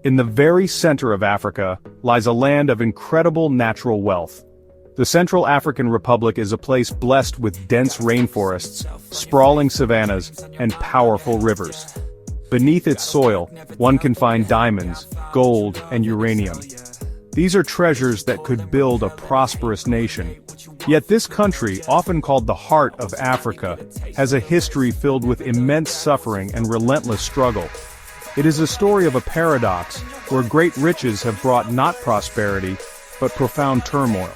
In the very center of Africa lies a land of incredible natural wealth. The Central African Republic is a place blessed with dense rainforests, sprawling savannas, and powerful rivers. Beneath its soil, one can find diamonds, gold, and uranium. These are treasures that could build a prosperous nation. Yet this country, often called the heart of Africa, has a history filled with immense suffering and relentless struggle. It is a story of a paradox, where great riches have brought not prosperity, but profound turmoil.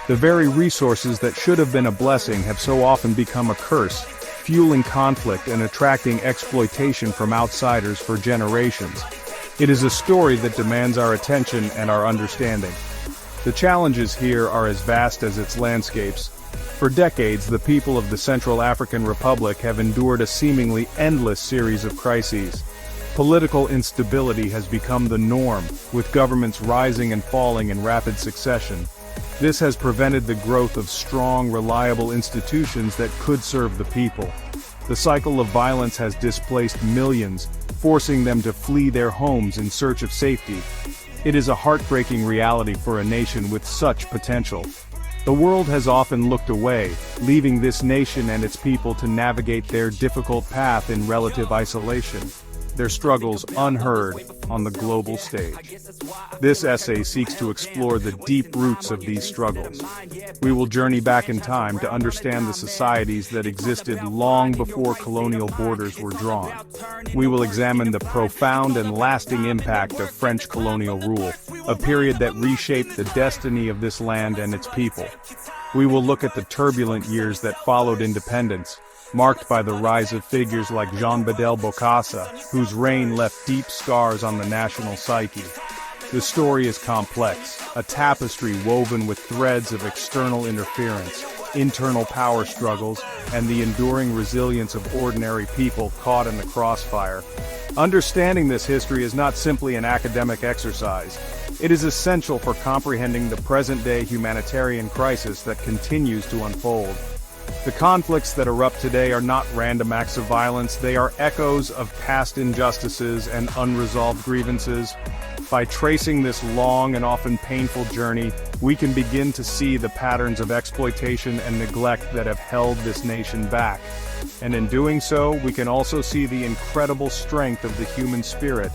The very resources that should have been a blessing have so often become a curse, fueling conflict and attracting exploitation from outsiders for generations. It is a story that demands our attention and our understanding. The challenges here are as vast as its landscapes. For decades, the people of the Central African Republic have endured a seemingly endless series of crises. Political instability has become the norm, with governments rising and falling in rapid succession. This has prevented the growth of strong, reliable institutions that could serve the people. The cycle of violence has displaced millions, forcing them to flee their homes in search of safety. It is a heartbreaking reality for a nation with such potential. The world has often looked away, leaving this nation and its people to navigate their difficult path in relative isolation, their struggles unheard on the global stage. This essay seeks to explore the deep roots of these struggles. We will journey back in time to understand the societies that existed long before colonial borders were drawn. We will examine the profound and lasting impact of French colonial rule, a period that reshaped the destiny of this land and its people. We will look at the turbulent years that followed independence, marked by the rise of figures like Jean Bedel Bokassa, whose reign left deep scars on the national psyche. The story is complex, a tapestry woven with threads of external interference, internal power struggles, and the enduring resilience of ordinary people caught in the crossfire. Understanding this history is not simply an academic exercise. It is essential for comprehending the present-day humanitarian crisis that continues to unfold. The conflicts that erupt today are not random acts of violence, they are echoes of past injustices and unresolved grievances. By tracing this long and often painful journey, we can begin to see the patterns of exploitation and neglect that have held this nation back. And in doing so, we can also see the incredible strength of the human spirit,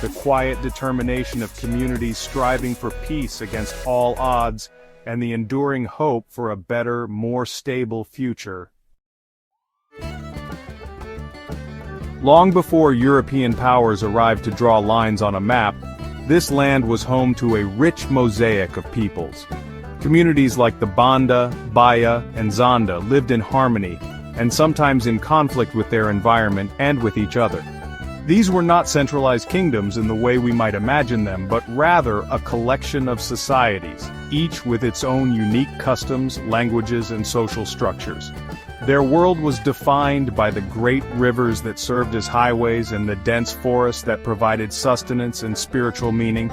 the quiet determination of communities striving for peace against all odds, and the enduring hope for a better, more stable future. Long before European powers arrived to draw lines on a map, this land was home to a rich mosaic of peoples. Communities like the Banda, Baya, and Zonda lived in harmony, and sometimes in conflict with their environment and with each other. These were not centralized kingdoms in the way we might imagine them, but rather a collection of societies, each with its own unique customs, languages, and social structures. Their world was defined by the great rivers that served as highways and the dense forests that provided sustenance and spiritual meaning.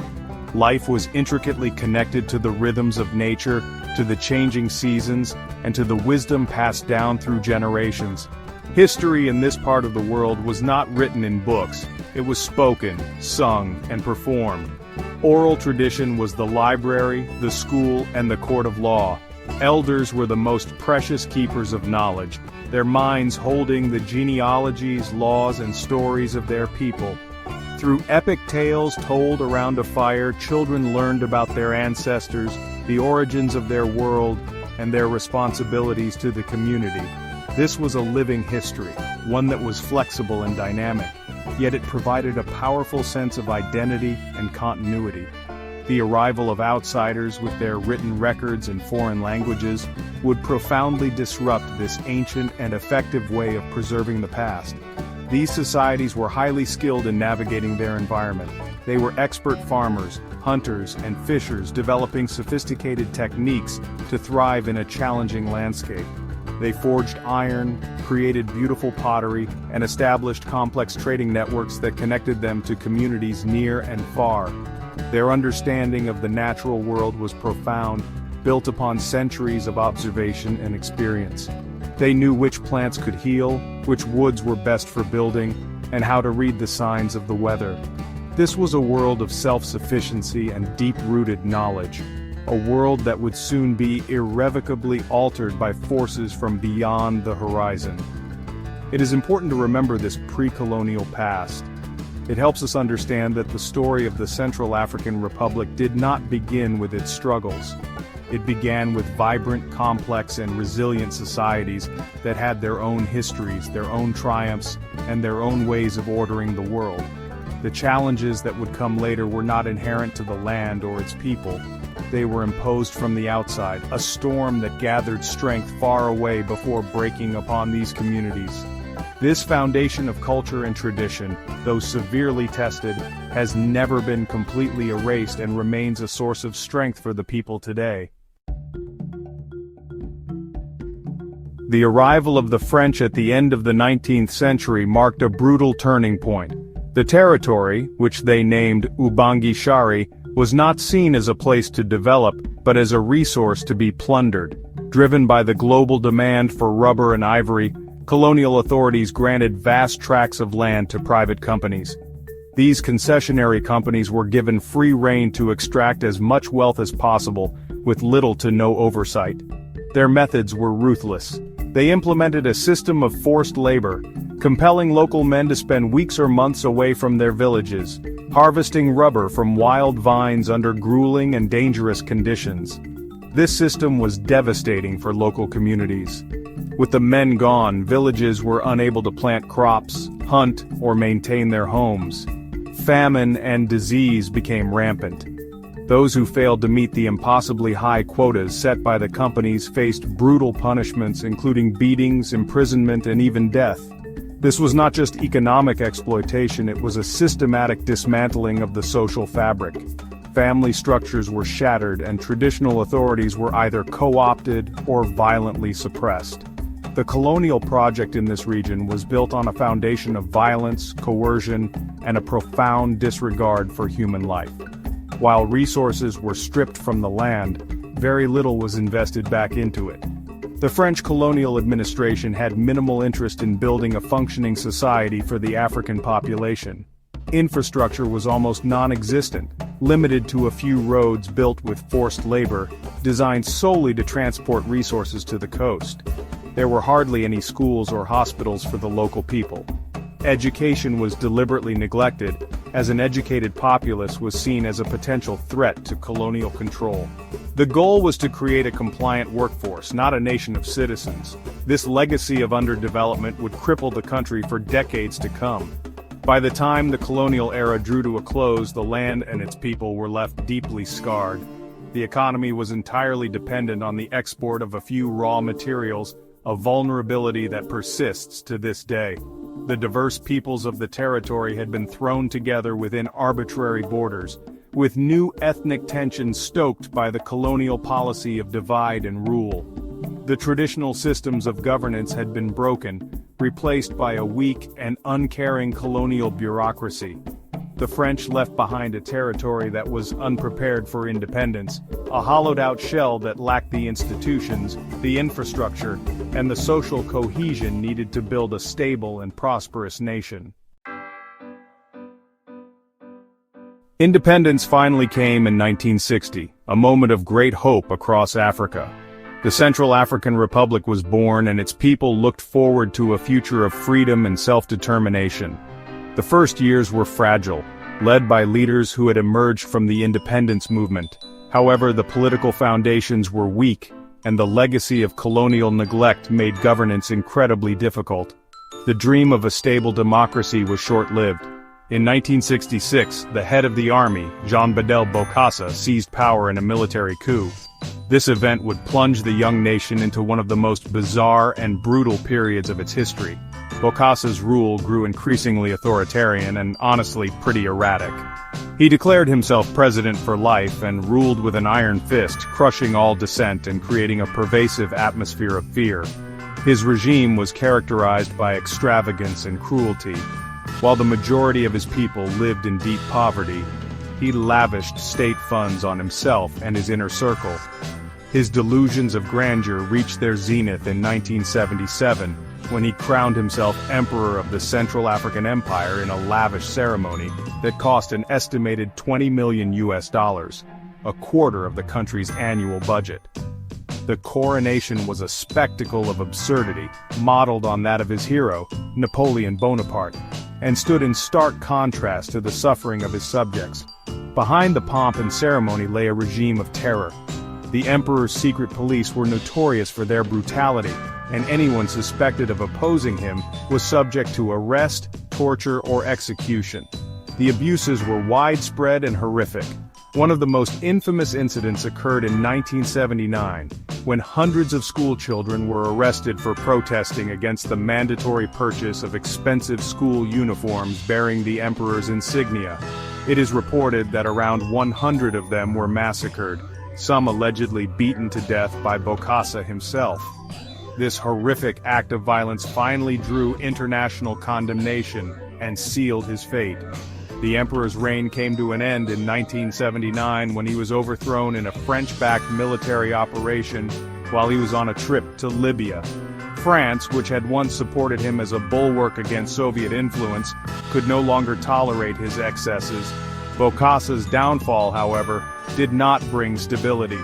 Life was intricately connected to the rhythms of nature, to the changing seasons, and to the wisdom passed down through generations. History in this part of the world was not written in books, it was spoken, sung, and performed. Oral tradition was the library, the school, and the court of law. Elders were the most precious keepers of knowledge, their minds holding the genealogies, laws, and stories of their people. Through epic tales told around a fire, children learned about their ancestors, the origins of their world, and their responsibilities to the community. This was a living history, one that was flexible and dynamic, yet it provided a powerful sense of identity and continuity. The arrival of outsiders with their written records in foreign languages would profoundly disrupt this ancient and effective way of preserving the past. These societies were highly skilled in navigating their environment. They were expert farmers, hunters, and fishers developing sophisticated techniques to thrive in a challenging landscape. They forged iron, created beautiful pottery, and established complex trading networks that connected them to communities near and far. Their understanding of the natural world was profound, built upon centuries of observation and experience. They knew which plants could heal, which woods were best for building, and how to read the signs of the weather. This was a world of self-sufficiency and deep-rooted knowledge, a world that would soon be irrevocably altered by forces from beyond the horizon. It is important to remember this pre-colonial past. It helps us understand that the story of the Central African Republic did not begin with its struggles. It began with vibrant, complex, and resilient societies that had their own histories, their own triumphs, and their own ways of ordering the world. The challenges that would come later were not inherent to the land or its people. They were imposed from the outside, a storm that gathered strength far away before breaking upon these communities. This foundation of culture and tradition, though severely tested, has never been completely erased and remains a source of strength for the people today. The arrival of the French at the end of the 19th century marked a brutal turning point. The territory, which they named Ubangi Shari, was not seen as a place to develop, but as a resource to be plundered. Driven by the global demand for rubber and ivory, colonial authorities granted vast tracts of land to private companies. These concessionary companies were given free rein to extract as much wealth as possible, with little to no oversight. Their methods were ruthless. They implemented a system of forced labor, compelling local men to spend weeks or months away from their villages, harvesting rubber from wild vines under grueling and dangerous conditions. This system was devastating for local communities. With the men gone, villages were unable to plant crops, hunt, or maintain their homes. Famine and disease became rampant. Those who failed to meet the impossibly high quotas set by the companies faced brutal punishments, including beatings, imprisonment, and even death. This was not just economic exploitation, it was a systematic dismantling of the social fabric. Family structures were shattered and traditional authorities were either co-opted or violently suppressed. The colonial project in this region was built on a foundation of violence, coercion, and a profound disregard for human life. While resources were stripped from the land, very little was invested back into it. The French colonial administration had minimal interest in building a functioning society for the African population. Infrastructure was almost non-existent, limited to a few roads built with forced labor, designed solely to transport resources to the coast. There were hardly any schools or hospitals for the local people. Education was deliberately neglected, as an educated populace was seen as a potential threat to colonial control. The goal was to create a compliant workforce, not a nation of citizens. This legacy of underdevelopment would cripple the country for decades to come. By the time the colonial era drew to a close, the land and its people were left deeply scarred. The economy was entirely dependent on the export of a few raw materials, a vulnerability that persists to this day. The diverse peoples of the territory had been thrown together within arbitrary borders, with new ethnic tensions stoked by the colonial policy of divide and rule. The traditional systems of governance had been broken, replaced by a weak and uncaring colonial bureaucracy. The French left behind a territory that was unprepared for independence, a hollowed-out shell that lacked the institutions, the infrastructure, and the social cohesion needed to build a stable and prosperous nation. Independence finally came in 1960, a moment of great hope across Africa. The Central African Republic was born and its people looked forward to a future of freedom and self-determination. The first years were fragile, led by leaders who had emerged from the independence movement. However, the political foundations were weak, and the legacy of colonial neglect made governance incredibly difficult. The dream of a stable democracy was short-lived. In 1966, the head of the army, Jean-Bédel Bokassa, seized power in a military coup. This event would plunge the young nation into one of the most bizarre and brutal periods of its history. Bokassa's rule grew increasingly authoritarian and honestly pretty erratic. He declared himself president for life and ruled with an iron fist, crushing all dissent and creating a pervasive atmosphere of fear. His regime was characterized by extravagance and cruelty. While the majority of his people lived in deep poverty, he lavished state funds on himself and his inner circle. His delusions of grandeur reached their zenith in 1977, when he crowned himself Emperor of the Central African Empire in a lavish ceremony that cost an estimated $20 million, a quarter of the country's annual budget. The coronation was a spectacle of absurdity, modeled on that of his hero, Napoleon Bonaparte, and stood in stark contrast to the suffering of his subjects. Behind the pomp and ceremony lay a regime of terror. The emperor's secret police were notorious for their brutality, and anyone suspected of opposing him was subject to arrest, torture, or execution. The abuses were widespread and horrific. One of the most infamous incidents occurred in 1979, when hundreds of schoolchildren were arrested for protesting against the mandatory purchase of expensive school uniforms bearing the emperor's insignia. It is reported that around 100 of them were massacred, some allegedly beaten to death by Bokassa himself. This horrific act of violence finally drew international condemnation and sealed his fate. The emperor's reign came to an end in 1979 when he was overthrown in a French-backed military operation while he was on a trip to Libya. France, which had once supported him as a bulwark against Soviet influence, could no longer tolerate his excesses. Bokassa's downfall, however, did not bring stability.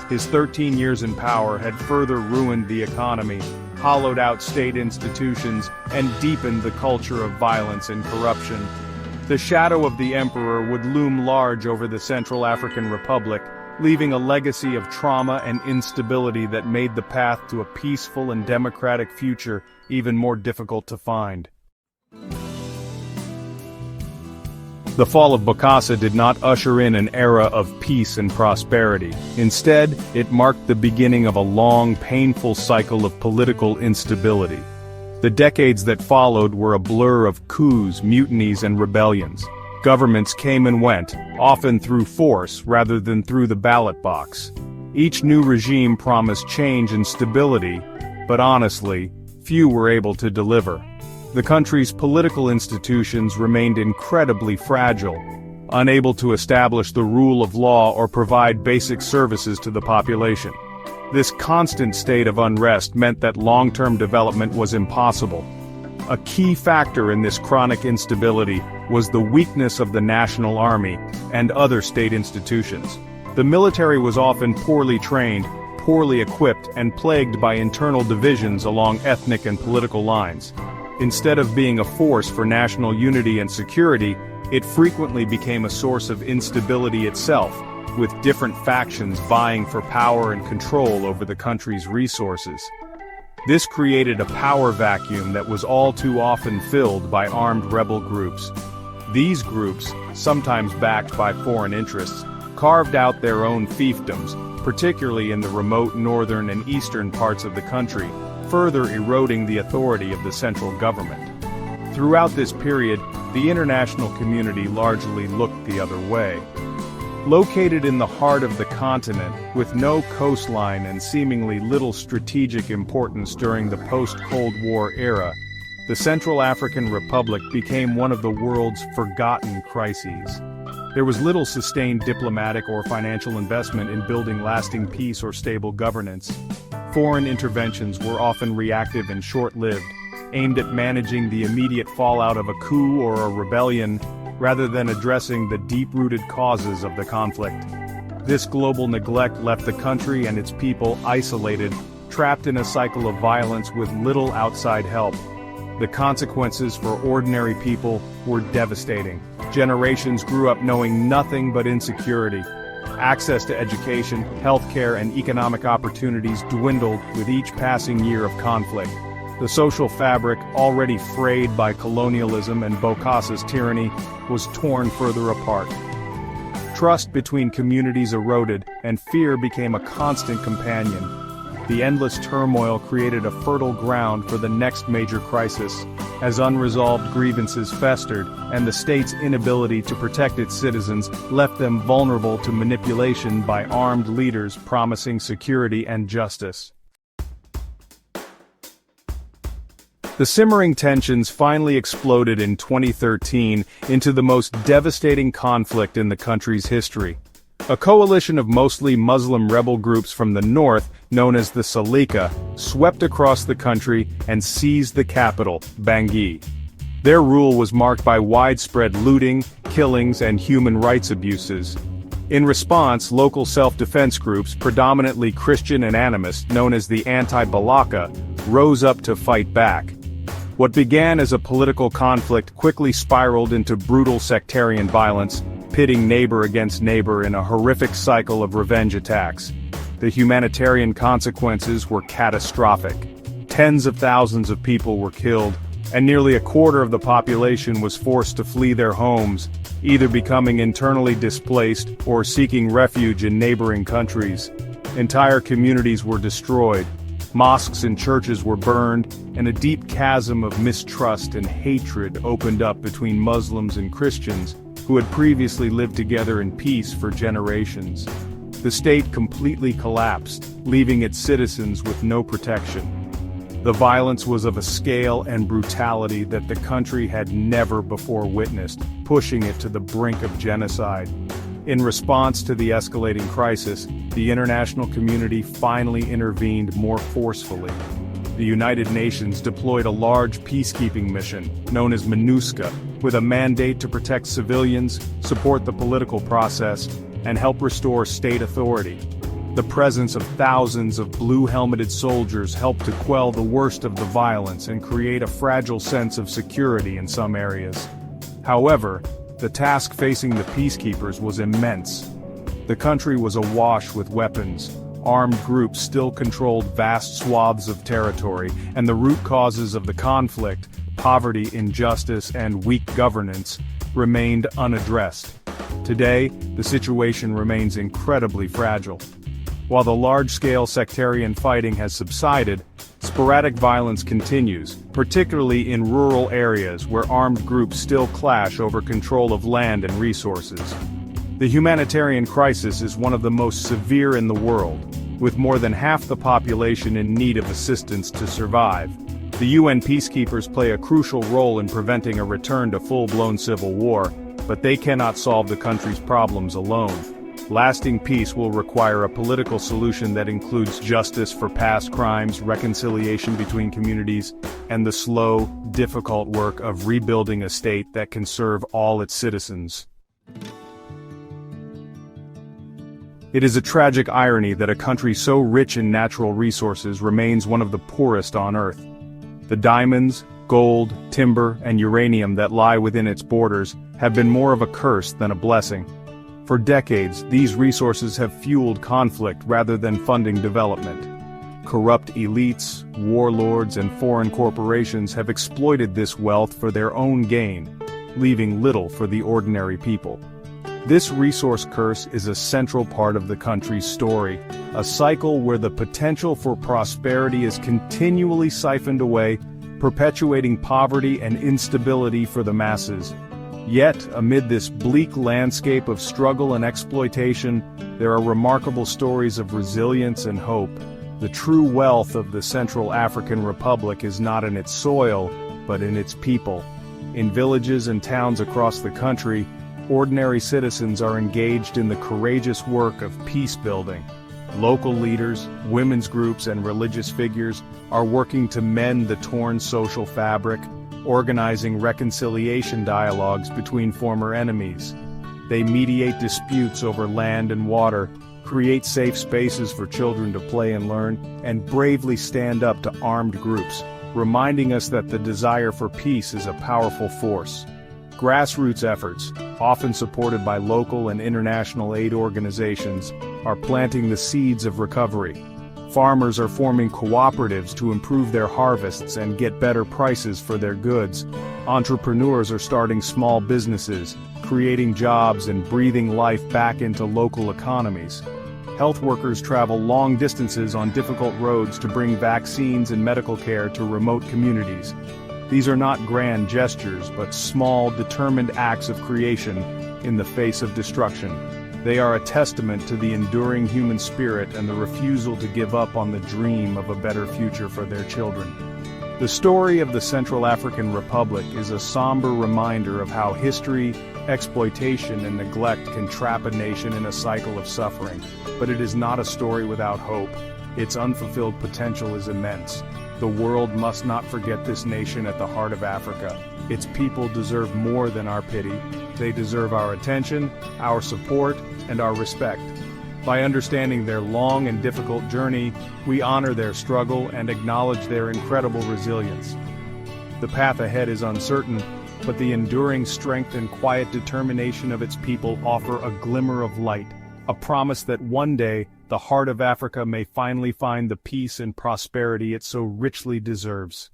His 13 years in power had further ruined the economy, hollowed out state institutions, and deepened the culture of violence and corruption. The shadow of the emperor would loom large over the Central African Republic, leaving a legacy of trauma and instability that made the path to a peaceful and democratic future even more difficult to find. The fall of Bokassa did not usher in an era of peace and prosperity. Instead, it marked the beginning of a long, painful cycle of political instability. The decades that followed were a blur of coups, mutinies, and rebellions. Governments came and went, often through force rather than through the ballot box. Each new regime promised change and stability, but honestly, few were able to deliver. The country's political institutions remained incredibly fragile, unable to establish the rule of law or provide basic services to the population. This constant state of unrest meant that long-term development was impossible. A key factor in this chronic instability was the weakness of the national army and other state institutions. The military was often poorly trained, poorly equipped, and plagued by internal divisions along ethnic and political lines. Instead of being a force for national unity and security, it frequently became a source of instability itself, with different factions vying for power and control over the country's resources. This created a power vacuum that was all too often filled by armed rebel groups. These groups, sometimes backed by foreign interests, carved out their own fiefdoms, particularly in the remote northern and eastern parts of the country, further eroding the authority of the central government. Throughout this period, the international community largely looked the other way. Located in the heart of the continent, with no coastline and seemingly little strategic importance during the post-Cold War era, the Central African Republic became one of the world's forgotten crises. There was little sustained diplomatic or financial investment in building lasting peace or stable governance. Foreign interventions were often reactive and short-lived, aimed at managing the immediate fallout of a coup or a rebellion, rather than addressing the deep-rooted causes of the conflict. This global neglect left the country and its people isolated, trapped in a cycle of violence with little outside help. The consequences for ordinary people were devastating. Generations grew up knowing nothing but insecurity. Access to education, healthcare, and economic opportunities dwindled with each passing year of conflict. The social fabric, already frayed by colonialism and Bokassa's tyranny, was torn further apart. Trust between communities eroded, and fear became a constant companion. The endless turmoil created a fertile ground for the next major crisis, as unresolved grievances festered, and the state's inability to protect its citizens left them vulnerable to manipulation by armed leaders promising security and justice. The simmering tensions finally exploded in 2013 into the most devastating conflict in the country's history. A coalition of mostly Muslim rebel groups from the north, known as the Salika, swept across the country and seized the capital, Bangui. Their rule was marked by widespread looting, killings, and human rights abuses. In response, local self-defense groups, predominantly Christian and animist, known as the Anti-Balaka, rose up to fight back. What began as a political conflict quickly spiraled into brutal sectarian violence, pitting neighbor against neighbor in a horrific cycle of revenge attacks. The humanitarian consequences were catastrophic. Tens of thousands of people were killed, and nearly a quarter of the population was forced to flee their homes, either becoming internally displaced or seeking refuge in neighboring countries. Entire communities were destroyed. Mosques and churches were burned, and a deep chasm of mistrust and hatred opened up between Muslims and Christians, who had previously lived together in peace for generations. The state completely collapsed, leaving its citizens with no protection. The violence was of a scale and brutality that the country had never before witnessed, pushing it to the brink of genocide. In response to the escalating crisis, the international community finally intervened more forcefully. The United Nations deployed a large peacekeeping mission, known as MINUSCA, with a mandate to protect civilians, support the political process, and help restore state authority. The presence of thousands of blue-helmeted soldiers helped to quell the worst of the violence and create a fragile sense of security in some areas. However, the task facing the peacekeepers was immense. The country was awash with weapons. Armed groups still controlled vast swaths of territory, and the root causes of the conflict, poverty, injustice, and weak governance, remained unaddressed. Today, the situation remains incredibly fragile. While the large-scale sectarian fighting has subsided, sporadic violence continues, particularly in rural areas where armed groups still clash over control of land and resources. The humanitarian crisis is one of the most severe in the world, with more than half the population in need of assistance to survive. The UN peacekeepers play a crucial role in preventing a return to full-blown civil war, but they cannot solve the country's problems alone. Lasting peace will require a political solution that includes justice for past crimes, reconciliation between communities, and the slow, difficult work of rebuilding a state that can serve all its citizens. It is a tragic irony that a country so rich in natural resources remains one of the poorest on Earth. The diamonds, gold, timber, and uranium that lie within its borders have been more of a curse than a blessing. For decades, these resources have fueled conflict rather than funding development. Corrupt elites, warlords, and foreign corporations have exploited this wealth for their own gain, leaving little for the ordinary people. This resource curse is a central part of the country's story, a cycle where the potential for prosperity is continually siphoned away, perpetuating poverty and instability for the masses. Yet, amid this bleak landscape of struggle and exploitation, there are remarkable stories of resilience and hope. The true wealth of the Central African Republic is not in its soil, but in its people. In villages and towns across the country, ordinary citizens are engaged in the courageous work of peace building. Local leaders, women's groups, and religious figures are working to mend the torn social fabric, organizing reconciliation dialogues between former enemies. They mediate disputes over land and water, create safe spaces for children to play and learn, and bravely stand up to armed groups, reminding us that the desire for peace is a powerful force. Grassroots efforts, often supported by local and international aid organizations, are planting the seeds of recovery. Farmers are forming cooperatives to improve their harvests and get better prices for their goods. Entrepreneurs are starting small businesses, creating jobs and breathing life back into local economies. Health workers travel long distances on difficult roads to bring vaccines and medical care to remote communities. These are not grand gestures, but small, determined acts of creation in the face of destruction. They are a testament to the enduring human spirit and the refusal to give up on the dream of a better future for their children. The story of the Central African Republic is a somber reminder of how history, exploitation, and neglect can trap a nation in a cycle of suffering. But it is not a story without hope. Its unfulfilled potential is immense. The world must not forget this nation at the heart of Africa. Its people deserve more than our pity. They deserve our attention, our support, and our respect. By understanding their long and difficult journey, we honor their struggle and acknowledge their incredible resilience. The path ahead is uncertain, but the enduring strength and quiet determination of its people offer a glimmer of light, a promise that one day, the heart of Africa may finally find the peace and prosperity it so richly deserves.